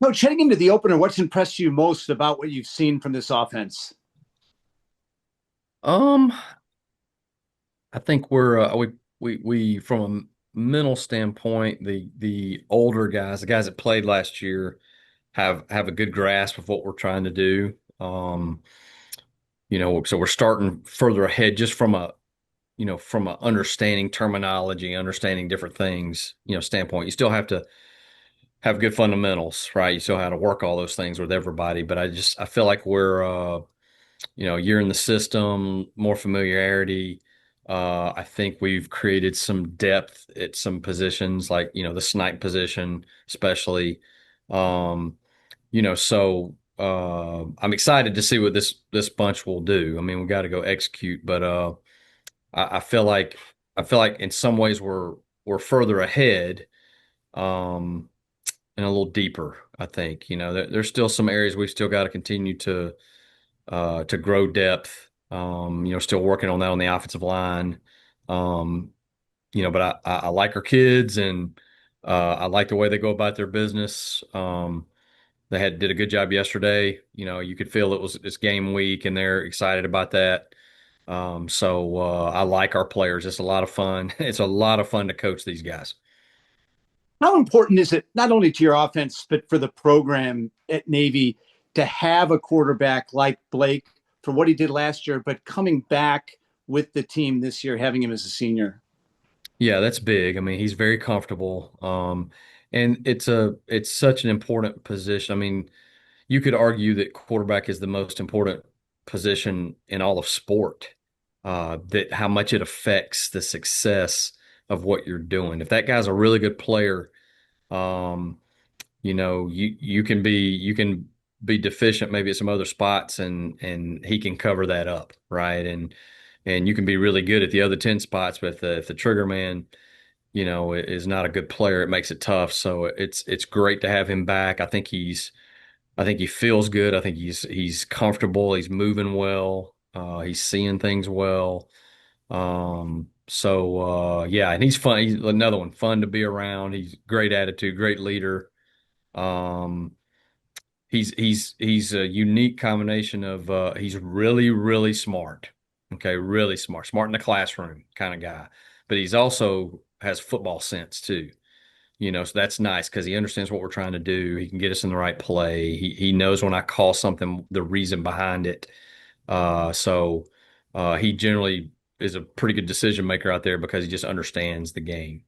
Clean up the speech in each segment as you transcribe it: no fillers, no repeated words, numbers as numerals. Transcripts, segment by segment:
Coach, heading into the opener, what's impressed you most about what you've seen from this offense? Um, I think we from a mental standpoint, the older guys, the guys that played last year, have a good grasp of what we're trying to do. So we're starting further ahead just from a understanding terminology, understanding different things, standpoint. You still have to have good fundamentals, right? You still have to work all those things with everybody, but I feel like we're year in the system, more familiarity. I think we've created some depth at some positions, like the snipe position, especially. Um, I'm excited to see what this bunch will do. I mean, we got to go execute, but I feel like in some ways we're further ahead, um, and a little deeper. I think there's still some areas we've still got to continue to grow depth. Still working on that on the offensive line. Um, but I like our kids and I like the way they go about their business. They did a good job yesterday. You could feel it's game week and they're excited about that. I like our players. It's a lot of fun. It's a lot of fun to coach these guys. How important is it, not only to your offense, but for the program at Navy to have a quarterback like Blake for what he did last year, but coming back with the team this year, having him as a senior? Yeah, that's big. I mean, he's very comfortable. And it's such an important position. I mean, you could argue that quarterback is the most important position in all of sport, that how much it affects the success of what you're doing. If that guy's a really good player, um, you can be deficient maybe at some other spots and he can cover that up, right? And you can be really good at the other 10 spots, but if the trigger man, is not a good player, it makes it tough. So it's great to have him back. I think he feels good. I think he's comfortable. He's moving well. He's seeing things well. Yeah, and he's fun. He's another one, fun to be around. He's great attitude, great leader. Um, he's a unique combination of he's really, really smart. Okay, really smart. Smart in the classroom kind of guy. But he's also has football sense too. So that's nice because he understands what we're trying to do. He can get us in the right play. He knows when I call something, the reason behind it. He generally is a pretty good decision maker out there because he just understands the game.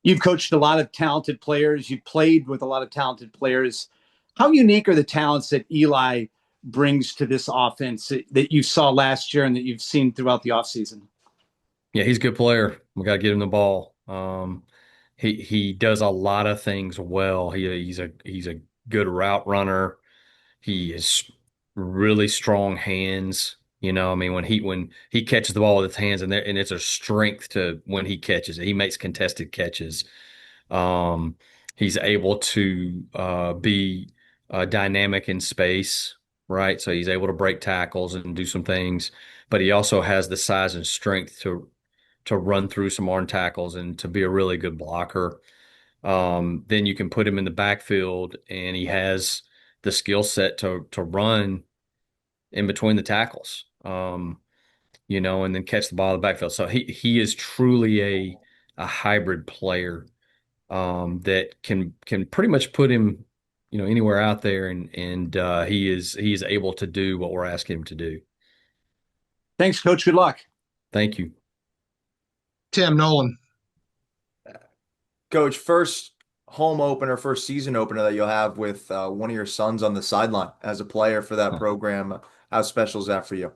You've coached a lot of talented players. You've played with a lot of talented players. How unique are the talents that Eli brings to this offense that you saw last year and that you've seen throughout the offseason? Yeah, he's a good player. We got to get him the ball. He does a lot of things well. He's a good route runner. He is really strong hands. I mean, when he catches the ball with his hands and it's a strength to when he catches it. He makes contested catches. Um, he's able to be dynamic in space, right? So he's able to break tackles and do some things, but he also has the size and strength to run through some arm tackles and to be a really good blocker. Then you can put him in the backfield, and he has the skill set to run in between the tackles, and then catch the ball in the backfield. So he is truly a hybrid player, that can pretty much put him, anywhere out there, and he is able to do what we're asking him to do. Thanks, Coach. Good luck. Thank you. Tim Nolan. Coach, first home opener, first season opener that you'll have with one of your sons on the sideline as a player for that program. How special is that for you?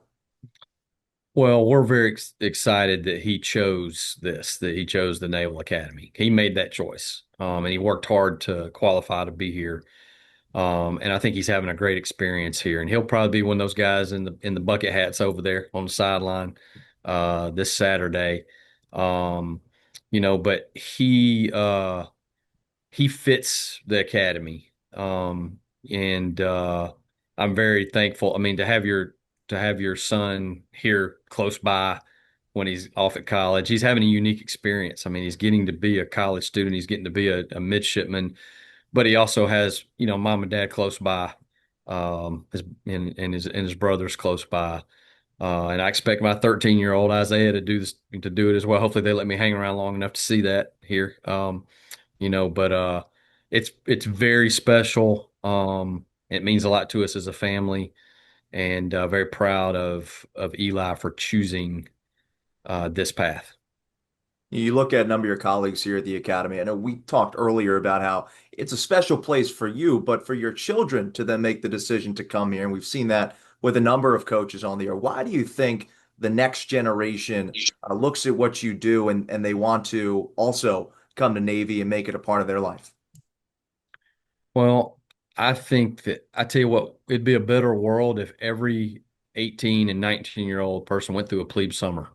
Well, we're very excited that that he chose the Naval Academy. He made that choice, and he worked hard to qualify to be here. And I think he's having a great experience here, and he'll probably be one of those guys in the bucket hats over there on the sideline this Saturday. Um, but he fits the academy. And I'm very thankful. I mean, to have your son here close by when he's off at college, he's having a unique experience. I mean, he's getting to be a college student. He's getting to be a midshipman but he also has, mom and dad close by, and his brothers close by. And I expect my 13-year-old Isaiah to do it as well. Hopefully they let me hang around long enough to see that here. But it's very special. It means a lot to us as a family, and very proud of Eli for choosing this path. You look at a number of your colleagues here at the academy. I know we talked earlier about how it's a special place for you, but for your children to then make the decision to come here. And we've seen that with a number of coaches on the air. Why do you think the next generation looks at what you do and they want to also come to Navy and make it a part of their life? Well, I think that I tell you what, it'd be a better world if every 18 and 19-year-old person went through a plebe summer.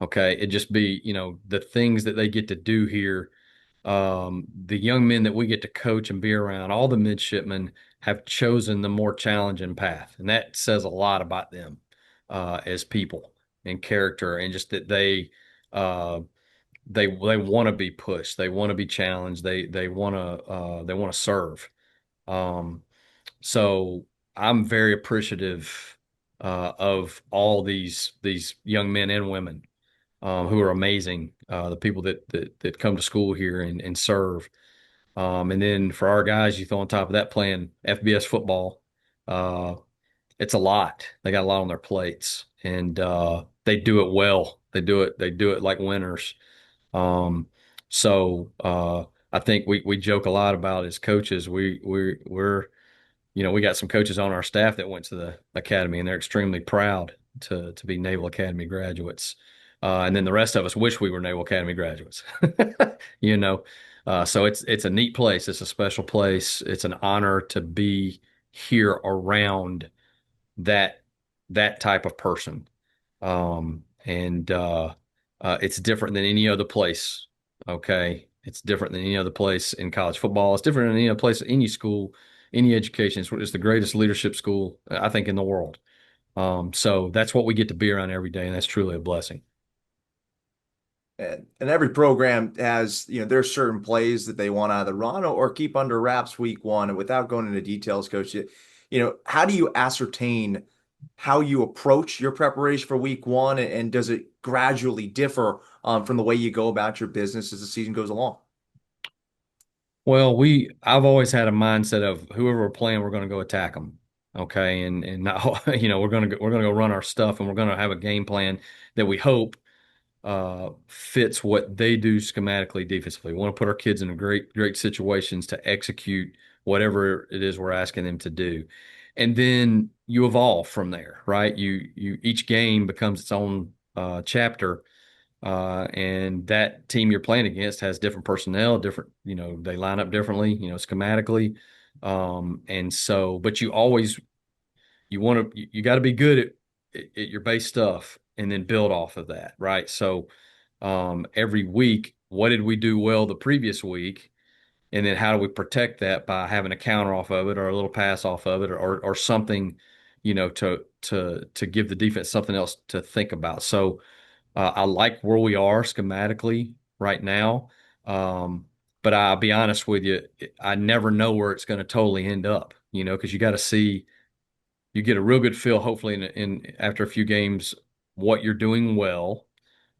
Okay. It'd just be, the things that they get to do here. The young men that we get to coach and be around, all the midshipmen have chosen the more challenging path. And that says a lot about them as people and character, and just that uh, they want to be pushed. They want to be challenged. They want to serve. Um, so I'm very appreciative of all these young men and women who are amazing. The people that come to school here and serve. And then for our guys, you throw on top of that playing FBS football, uh, it's a lot. They got a lot on their plates, and they do it well. They do it like winners. Um, so I think we joke a lot about as coaches. We got some coaches on our staff that went to the academy, and they're extremely proud to be Naval Academy graduates. And then the rest of us wish we were Naval Academy graduates. you know, so it's a neat place. It's a special place. It's an honor to be here around that that type of person. And It's different than any other place. Okay. It's different than any other place in college football. It's different than any other place, any school, any education. It's the greatest leadership school, I think, in the world. So that's what we get to be around every day, and that's truly a blessing. And every program has, there's certain plays that they want to either run or keep under wraps week one. And without going into details, coach, how do you ascertain how you approach your preparation for week one? And does it gradually differ from the way you go about your business as the season goes along? Well, I've always had a mindset of whoever we're playing, we're going to go attack them. Okay. And not, we're going to go run our stuff, and we're going to have a game plan that we hope fits what they do schematically defensively. We want to put our kids in great situations to execute whatever it is we're asking them to do. And then you evolve from there, right? Each game becomes its own chapter. And that team you're playing against has different personnel, different, they line up differently, schematically. And so, but you got to be good at your base stuff and then build off of that, right? So, every week, what did we do well the previous week? And then how do we protect that by having a counter off of it, or a little pass off of it, or something, to give the defense something else to think about. So, I like where we are schematically right now. But I'll be honest with you, I never know where it's going to totally end up, because you got to see, you get a real good feel, hopefully, in after a few games, what you're doing well,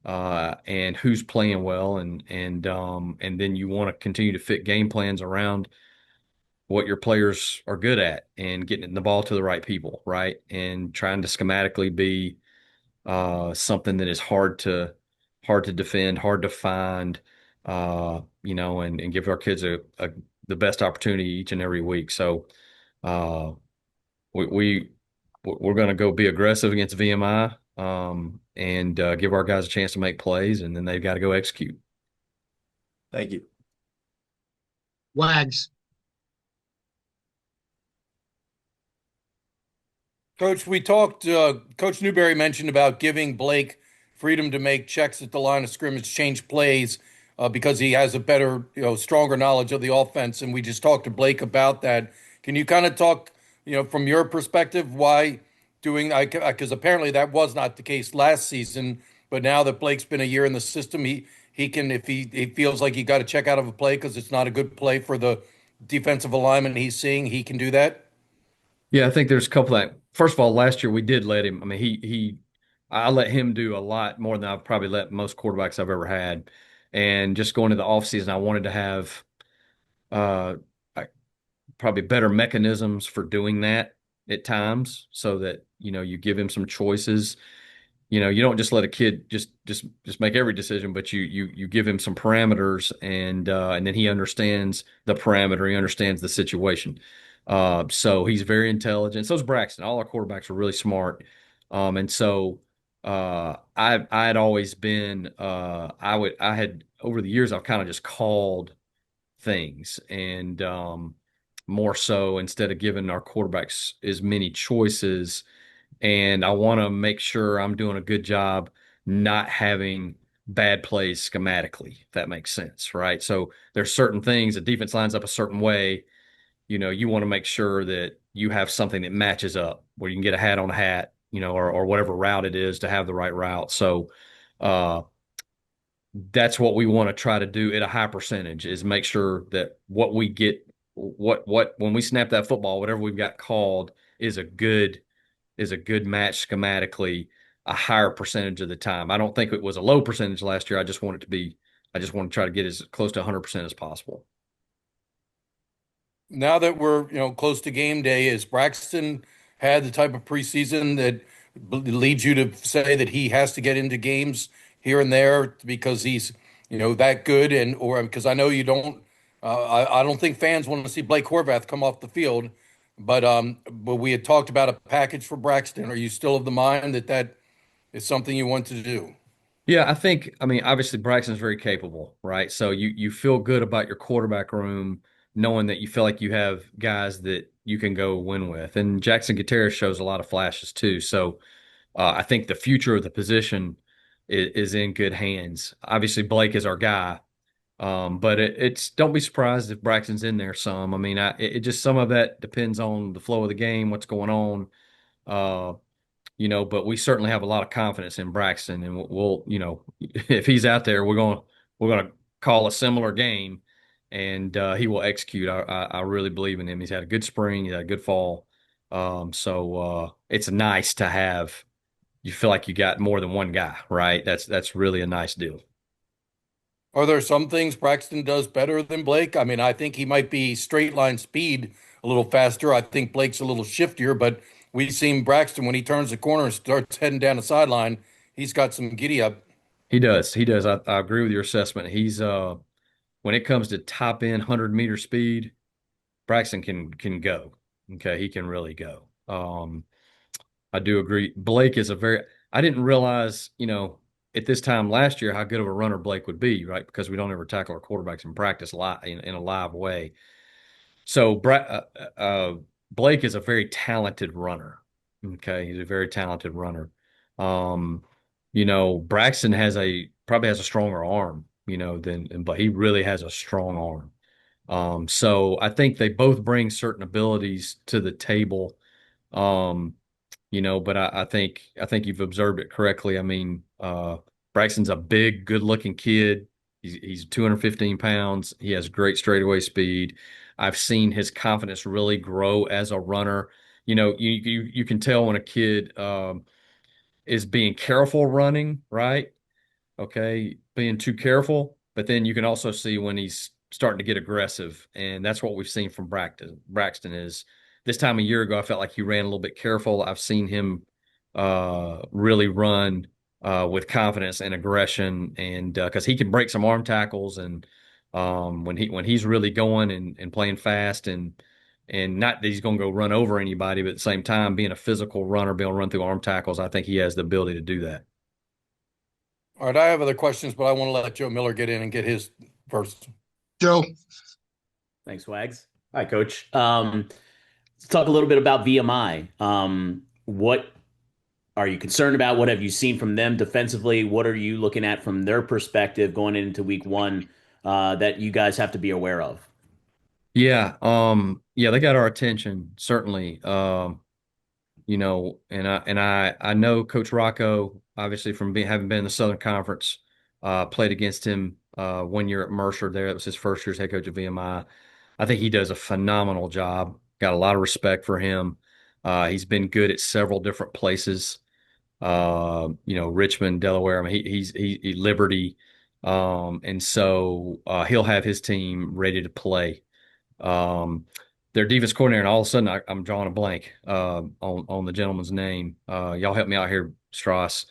and who's playing well, and then you want to continue to fit game plans around what your players are good at, and getting the ball to the right people, right, and trying to schematically be something that is hard to defend, hard to find, and give our kids the best opportunity each and every week. So uh, we, we we're going to go be aggressive against VMI, and give our guys a chance to make plays, and then they've got to go execute. Thank you. Wags. Coach, we talked, Coach Newberry mentioned about giving Blake freedom to make checks at the line of scrimmage, change plays, because he has a better, stronger knowledge of the offense. And we just talked to Blake about that. Can you kind of talk, from your perspective, why doing, because apparently that was not the case last season, but now that Blake's been a year in the system, he can, if he feels like he got to check out of a play because it's not a good play for the defensive alignment he's seeing, he can do that? Yeah, I think there's a couple that. First of all, last year we did let him. I mean, I let him do a lot more than I've probably let most quarterbacks I've ever had. And just going to the offseason, I wanted to have uh, probably better mechanisms for doing that at times, so that you give him some choices. You don't just let a kid just make every decision, but you give him some parameters, and then he understands the parameter, he understands the situation. So he's very intelligent. So is Braxton. All our quarterbacks are really smart. And so I had always been I had over the years I've kind of just called things, and more so, instead of giving our quarterbacks as many choices. And I want to make sure I'm doing a good job not having bad plays schematically, if that makes sense, right? So there's certain things, the defense lines up a certain way. You want to make sure that you have something that matches up, where you can get a hat on a hat, or whatever route it is, to have the right route. So uh, that's what we want to try to do at a high percentage, is make sure that what we get, what when we snap that football, whatever we've got called is a good match schematically a higher percentage of the time. I don't think it was a low percentage last year. I just want to try to get as close to 100% as possible. Now that we're close to game day, is Braxton had the type of preseason that leads you to say that he has to get into games here and there because he's that good, and or because I know you don't I don't think fans want to see Blake Horvath come off the field, but we had talked about a package for Braxton. Are you still of the mind that that is something you want to do? Yeah, I mean, obviously Braxton's very capable, right? So you feel good about your quarterback room, knowing that you feel like you have guys that you can go win with. And Jackson Gutierrez shows a lot of flashes too. So I think the future of the position is in good hands. Obviously, Blake is our guy, but it's don't be surprised if Braxton's in there some. I mean, it just some of that depends on the flow of the game, what's going on. Uh, but we certainly have a lot of confidence in Braxton, and if he's out there, we're gonna call a similar game, and he will execute. I really believe in him. He's had a good spring, he's had a good fall, so it's nice to have. You feel like you got more than one guy, right? That's really a nice deal. Are there some things Braxton does better than Blake? I mean, I think he might be straight line speed a little faster. I think Blake's a little shiftier, but we've seen Braxton when he turns the corner and starts heading down the sideline, he's got some giddy up. He does. I agree with your assessment. He's when it comes to top end 100-meter speed, Braxton can go. Okay, he can really go. I do agree. Blake is a very. I didn't realize, at this time last year how good of a runner Blake would be, right? Because we don't ever tackle our quarterbacks in practice live in a live way. So Blake is a very talented runner. Okay, he's a very talented runner. Um, Braxton probably has a stronger arm, but he really has a strong arm. So I think they both bring certain abilities to the table. Um, but I think you've observed it correctly. I mean, Braxton's a big, good-looking kid. He's 215 pounds. He has great straightaway speed. I've seen his confidence really grow as a runner. You can tell when a kid is being careful running, right? Okay, being too careful, but then you can also see when he's starting to get aggressive, and that's what we've seen from Braxton. Braxton is this time a year ago, I felt like he ran a little bit careful. I've seen him really run with confidence and aggression, and because he can break some arm tackles, and when he's really going and playing fast, and not that he's going to go run over anybody, but at the same time, being a physical runner, being able to run through arm tackles, I think he has the ability to do that. All right, I have other questions, but I want to let Joe Miller get in and get his first. Joe, Thanks, Wags. Hi, Coach. Let's talk a little bit about VMI. What are you concerned about? What have you seen from them defensively? What are you looking at from their perspective going into week one that you guys have to be aware of? Yeah, they got our attention, certainly. And I know Coach Rocco, obviously from having been in the Southern Conference, played against him 1 year at Mercer there. It was his first year as head coach at VMI. I think he does a phenomenal job. Got a lot of respect for him. He's been good at several different places. Richmond, Delaware. I mean, he Liberty, and so he'll have his team ready to play. Their defense coordinator, and all of a sudden I'm drawing a blank on the gentleman's name. Y'all help me out here, Strauss.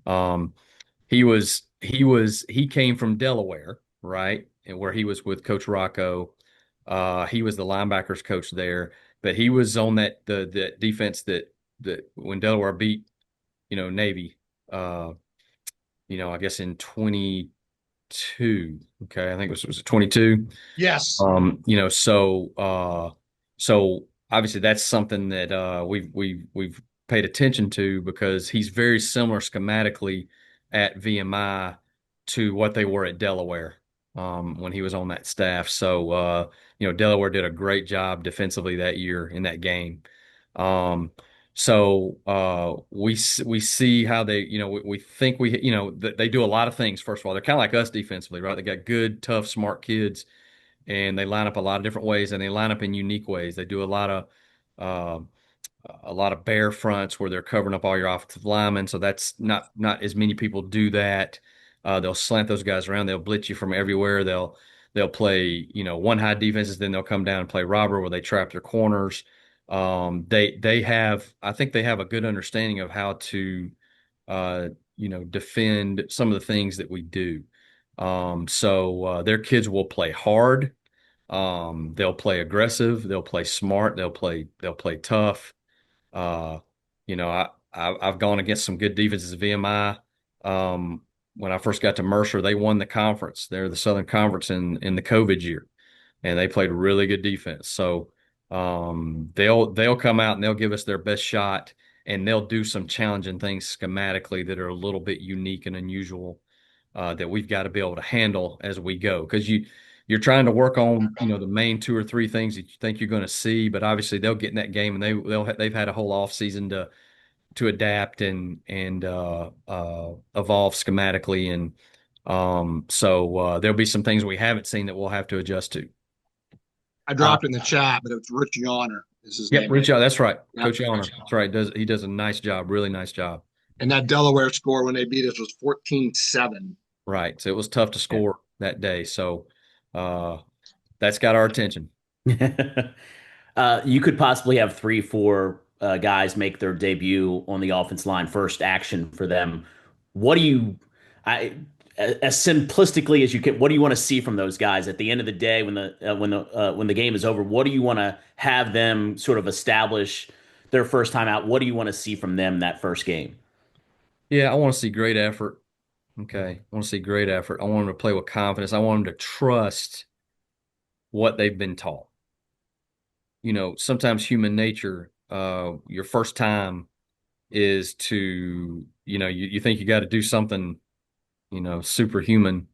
Um, he came from Delaware, right? And where he was with Coach Rocco. He was the linebackers coach there, but he was on the defense that when Delaware beat, Navy, I guess in 22. Okay, I think was it 22? Yes. So obviously that's something that we've paid attention to because he's very similar schematically at VMI to what they were at Delaware when he was on that staff. So Delaware did a great job defensively that year in that game. We see how they, we think they do a lot of things. First of all, they're kind of like us defensively, right? They got good, tough, smart kids, and they line up a lot of different ways, and they line up in unique ways. They do uh, a lot of bear fronts where they're covering up all your offensive linemen. So that's not as many people do that. They'll slant those guys around. They'll blitz you from everywhere. They'll play, one high defenses, then they'll come down and play robber where they trap their corners. I think they have a good understanding of how to, defend some of the things that we do. Their kids will play hard. They'll play aggressive. They'll play smart. They'll play tough. Uh, I've gone against some good defenses at VMI. When I first got to Mercer, they won the conference. They're the Southern Conference in the COVID year, and they played really good defense. So they'll come out and they'll give us their best shot, and they'll do some challenging things schematically that are a little bit unique and unusual that we've got to be able to handle as we go. Because you're trying to work on the main two or three things that you think you're going to see, but obviously they'll get in that game and they've had a whole off season to adapt and evolve schematically, and there'll be some things we haven't seen that we'll have to adjust to. I dropped in the chat, but it was Rich Yonner is his Yep, name. Rich, that's right. Yep. Coach Yonner. That's right. He does a nice job, really nice job. And that Delaware score when they beat us was 14-7. Right. So it was tough to score that day. So that's got our attention. You could possibly have 3, 4 guys make their debut on the offense line, first action for them. What do you, as simplistically as you can, what do you want to see from those guys at the end of the day when the game is over? What do you want to have them sort of establish their first time out? What do you want to see from them that first game? Yeah, I want to see great effort. Okay. I want to see great effort. I want them to play with confidence. I want them to trust what they've been taught. Sometimes human nature, your first time is to, you think you got to do something, superhuman,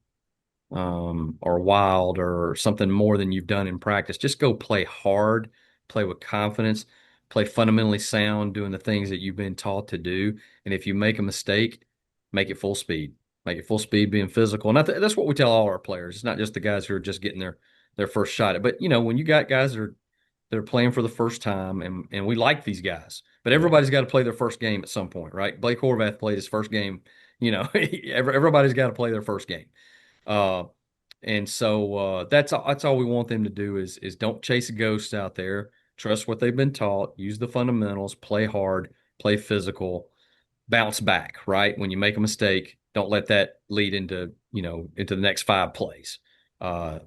or wild or something more than you've done in practice. Just go play hard, play with confidence, play fundamentally sound, doing the things that you've been taught to do. And if you make a mistake, make it full speed. Make it full speed, being physical. And that's what we tell all our players. It's not just the guys who are just getting their first shot at. But when you got guys that are playing for the first time, and we like these guys, but everybody's got to play their first game at some point, right? Blake Horvath played his first game. Everybody's got to play their first game. That's all we want them to do is don't chase ghosts out there. Trust what they've been taught. Use the fundamentals. Play hard. Play physical. Bounce back. Right when you make a mistake, don't let that lead into the next 5 plays.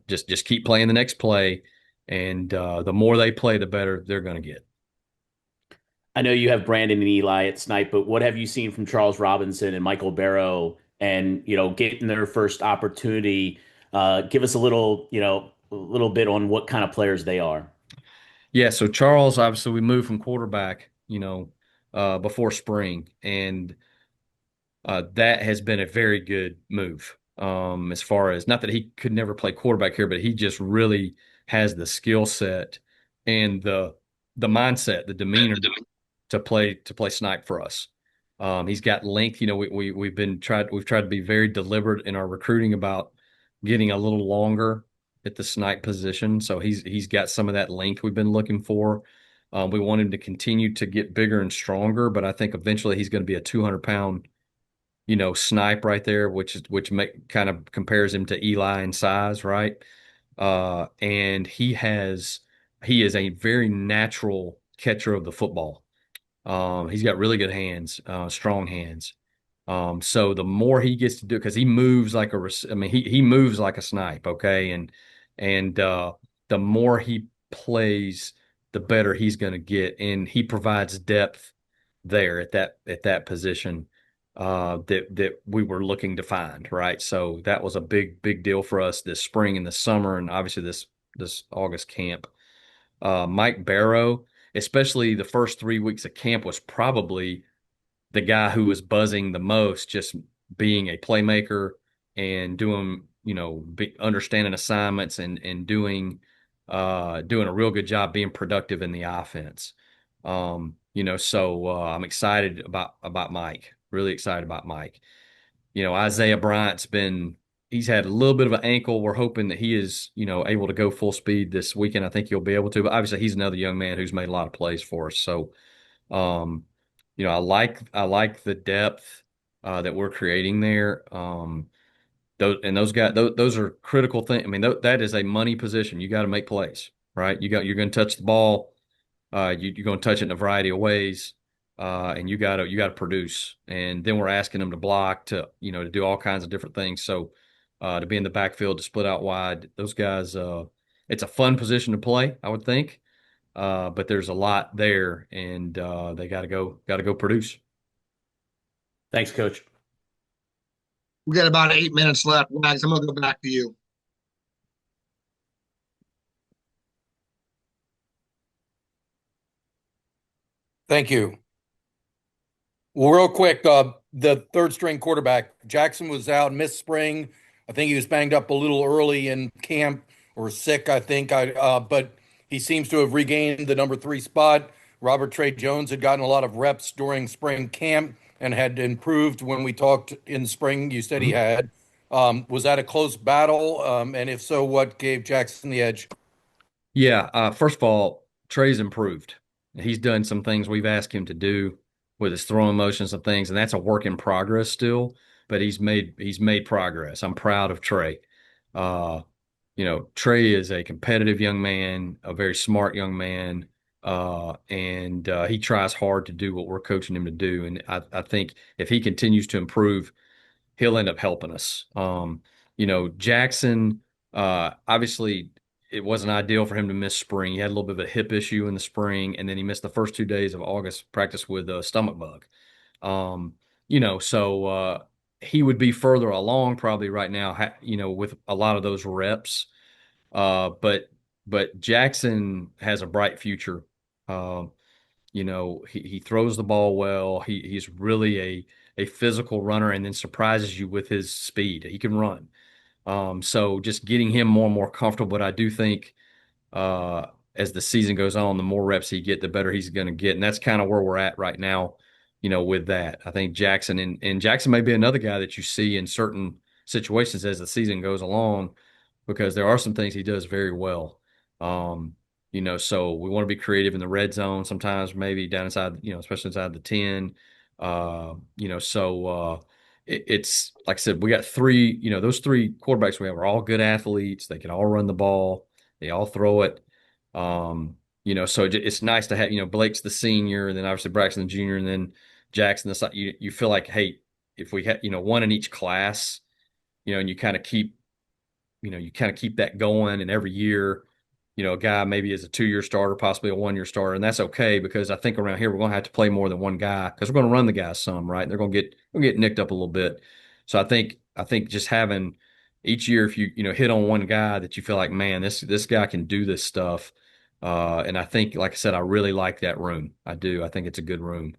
Just keep playing the next play, and the more they play, the better they're going to get. I know you have Brandon and Eli at Snipe, but what have you seen from Charles Robinson and Michael Barrow and, getting their first opportunity? Give us a little bit on what kind of players they are. Yeah. So Charles, obviously we moved from quarterback, before spring, and that has been a very good move. As far as, not that he could never play quarterback here, but he just really has the skill set and the mindset, the demeanor to play snipe for us. He's got length. We've tried to be very deliberate in our recruiting about getting a little longer at the snipe position, so he's got some of that length we've been looking for. We want him to continue to get bigger and stronger, but I think eventually he's going to be a 200-pound, snipe right there, which kind of compares him to Eli in size, right? And he is a very natural catcher of the football. He's got really good hands, strong hands. So the more he gets to do, because he moves like I mean, he moves like a snipe, okay, and the more he plays, the better he's going to get, and he provides depth there at that position that we were looking to find, right? So that was a big deal for us this spring and this summer, and obviously this August camp. Mike Barrow, especially the first 3 weeks of camp, was probably the guy who was buzzing the most, just being a playmaker and doing, understanding assignments and doing a real good job being productive in the offense. So I'm excited about Mike. Really excited about Mike. Isaiah Bryant's he's had a little bit of an ankle. We're hoping that he is, able to go full speed this weekend. I think he'll be able to, but obviously he's another young man who's made a lot of plays for us. So, I like the depth that we're creating there. Those guys, those are critical things. I mean, that is a money position. You got to make plays, right? You're going to touch the ball. You're going to touch it in a variety of ways, and you got to produce. And then we're asking them to block, to do all kinds of different things. So to be in the backfield, to split out wide, those guys, it's a fun position to play, I would think. But there's a lot there, and they got to go produce. Thanks, Coach. We got about 8 minutes left. Wags, I'm going to go back to you. Thank you. Well, real quick, the third string quarterback, Jackson was out, missed spring. I think he was banged up a little early in camp or sick, I think. But he seems to have regained the number 3 spot. Robert Trey Jones had gotten a lot of reps during spring camp and had improved when we talked in spring. You said he had. Was that a close battle? And if so, what gave Jackson the edge? Yeah. First of all, Trey's improved. He's done some things we've asked him to do with his throwing motions and things, and that's a work in progress still. But he's made progress. I'm proud of Trey. Uh, Trey is a competitive young man, a very smart young man, and he tries hard to do what we're coaching him to do. And I think if he continues to improve, he'll end up helping us. Jackson, obviously, it wasn't ideal for him to miss spring. He had a little bit of a hip issue in the spring, and then he missed the first 2 days of August practice with a stomach bug. So he would be further along probably right now, with a lot of those reps. But Jackson has a bright future. He throws the ball well. He's really a physical runner, and then surprises you with his speed. He can run. So just getting him more and more comfortable. But I do think as the season goes on, the more reps he get, the better he's going to get, and that's kind of where we're at right now. With that, I think Jackson and Jackson may be another guy that you see in certain situations as the season goes along, because there are some things he does very well. So we want to be creative in the red zone sometimes, maybe down inside, especially inside the 10. It's like I said, we got those 3 quarterbacks we have are all good athletes. They can all run the ball. They all throw it. So it's nice to have, Blake's the senior, and then obviously Braxton the junior, and then Jackson the side. You feel like, hey, if we had, one in each class, and you kind of keep that going, and every year, a guy maybe is a 2-year starter, possibly a 1-year starter, and that's okay, because I think around here we're going to have to play more than one guy, because we're going to run the guys some, right? And they're going to get nicked up a little bit. So I think just having each year, if you hit on one guy that you feel like, man, this guy can do this stuff, and I think, like I said, I really like that room. I do. I think it's a good room.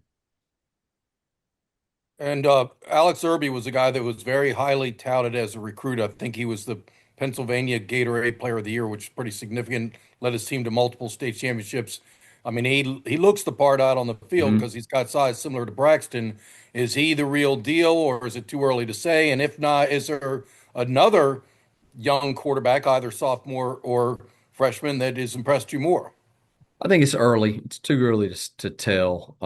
And Alex Irby was a guy that was very highly touted as a recruit. I think he was the Pennsylvania Gatorade Player of the Year, which is pretty significant. Led his team to multiple state championships. I mean, he looks the part out on the field because he's got size similar to Braxton. Is he the real deal, or is it too early to say? And if not, is there another young quarterback, either sophomore or freshman, that has impressed you more? I think it's early. It's too early to tell.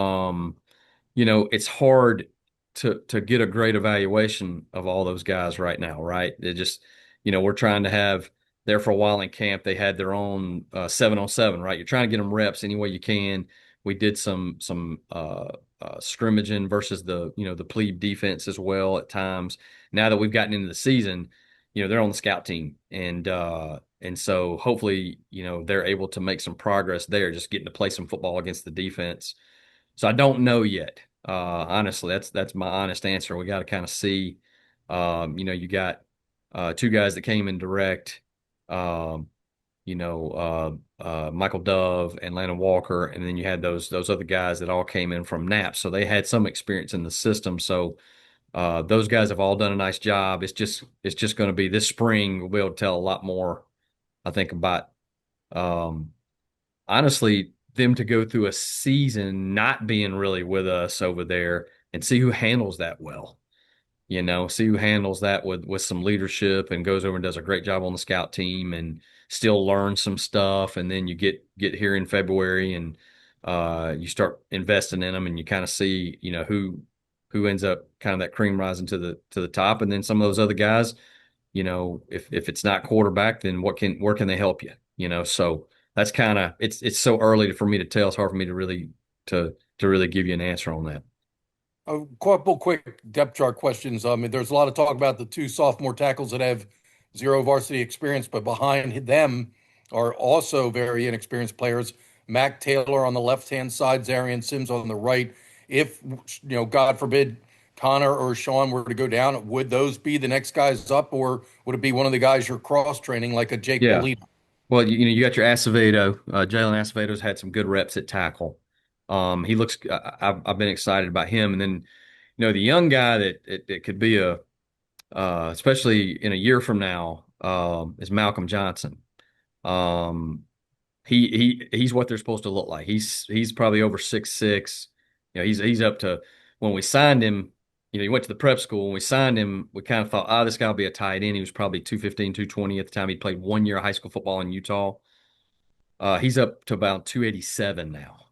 It's hard to get a great evaluation of all those guys right now, right? They just, we're trying to have there for a while in camp. They had their own 7-on-7, right? You're trying to get them reps any way you can. We did some scrimmaging versus the plebe defense as well at times. Now that we've gotten into the season, they're on the scout team, and so hopefully, they're able to make some progress there, just getting to play some football against the defense. So I don't know yet. Honestly, that's my honest answer. We got to kind of see. You got two guys that came in direct. Um, Michael Dove and Landon Walker, and then you had those other guys that all came in from Knapp, so they had some experience in the system. So those guys have all done a nice job. It's just going to be this spring. We'll be able to tell a lot more, I think, about um, honestly them to go through a season not being really with us over there and see who handles that well. See who handles that with some leadership and goes over and does a great job on the scout team and still learn some stuff. And then you get here in February and you start investing in them and you kind of see, who ends up kind of that cream rising to the top. And then some of those other guys, if it's not quarterback, then where can they help you? So that's kind of it's so early for me to tell. It's hard for me to really give you an answer on that. A couple quick depth chart questions. I mean, there's a lot of talk about the two sophomore tackles that have zero varsity experience, but behind them are also very inexperienced players. Mac Taylor on the left-hand side, Zarian Sims on the right. If, God forbid, Connor or Sean were to go down, would those be the next guys up, or would it be one of the guys you're cross-training like a Jake Yeah. Bolita? Well, you got your Acevedo. Jalen Acevedo's had some good reps at tackle. He looks. I've been excited about him, and then the young guy that it could be especially in a year from now, is Malcolm Johnson. Um, he's what they're supposed to look like. He's probably over 6'6". He's up to when we signed him. He went to the prep school. When we signed him, we kind of thought, this guy will be a tight end. He was probably 215, 220 at the time. He played 1 year of high school football in Utah. He's up to about 287 now.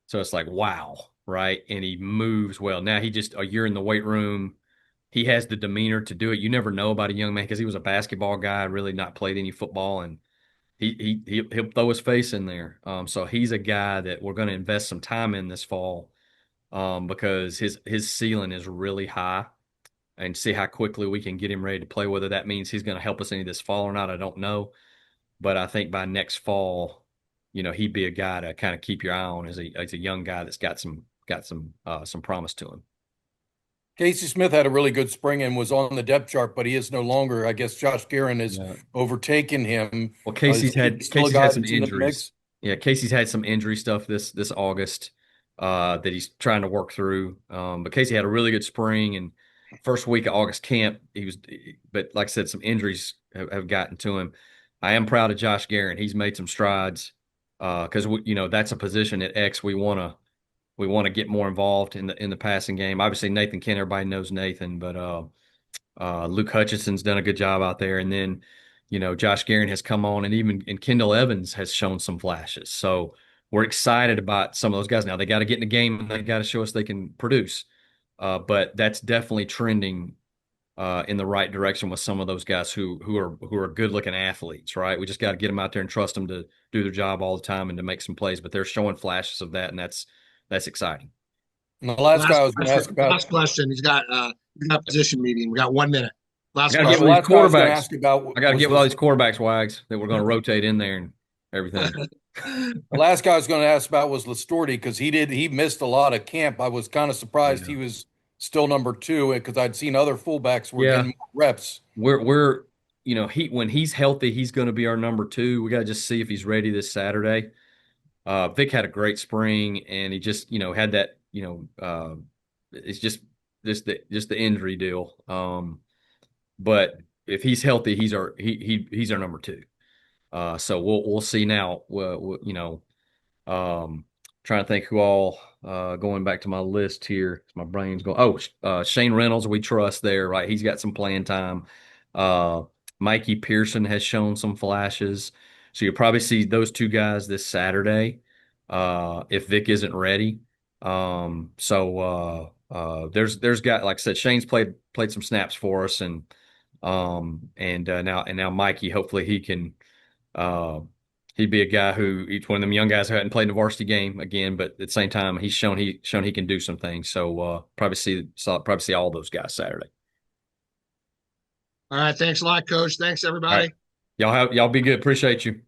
So it's like, wow, right? And he moves well. Now he just a year in the weight room. He has the demeanor to do it. You never know about a young man because he was a basketball guy, really not played any football, and he'll throw his face in there. So he's a guy that we're going to invest some time in this fall, because his ceiling is really high, and see how quickly we can get him ready to play. Whether that means he's going to help us any this fall or not, I don't know. But I think by next fall, he'd be a guy to kind of keep your eye on as a young guy that's got some promise to him. Casey Smith had a really good spring and was on the depth chart, but he is no longer. I guess Josh Guerin has overtaken him. Well, Casey's had still a guy some that's in the injuries. mix? Yeah, Casey's had some injury stuff this August that he's trying to work through. But Casey had a really good spring, and first week of August camp, but like I said, some injuries have gotten to him. I am proud of Josh Guerin. He's made some strides, because that's a position at X we want to get more involved in the passing game. Obviously, Nathan Kent, everybody knows Nathan, but Luke Hutchinson's done a good job out there. And then, Josh Guerin has come on, and Kendall Evans has shown some flashes. So we're excited about some of those guys. Now they got to get in the game and they got to show us they can produce. But that's definitely trending in the right direction with some of those guys who are good looking athletes, right? We just got to get them out there and trust them to do their job all the time and to make some plays. But they're showing flashes of that, and that's exciting. And the last guy I was going to ask about. Last question. He's got position meeting. We got 1 minute. Last I gotta question. get with these quarterbacks. Ask about I got to get with all these quarterbacks, Wags, that we're going to rotate in there and everything. The last guy I was going to ask about was Listorti, because he missed a lot of camp. I was kind of surprised he was still number 2, because I'd seen other fullbacks were getting more reps. We're when he's healthy, he's going to be our number 2. We got to just see if he's ready this Saturday. Vic had a great spring, and he just had that it's just the injury deal. But if he's healthy, he's our number 2. So we'll see now. Trying to think who all, going back to my list here. My brain's going. Shane Reynolds, we trust there, right? He's got some playing time. Mikey Pearson has shown some flashes. So you'll probably see those two guys this Saturday, if Vic isn't ready. There's got, like I said, Shane's played some snaps for us, and now Mikey, hopefully he can he'd be a guy who each one of them young guys who hadn't played in a varsity game again, but at the same time he's shown he can do some things. So probably see all those guys Saturday. All right. Thanks a lot, Coach. Thanks, All everybody. right. Y'all be good. Appreciate you.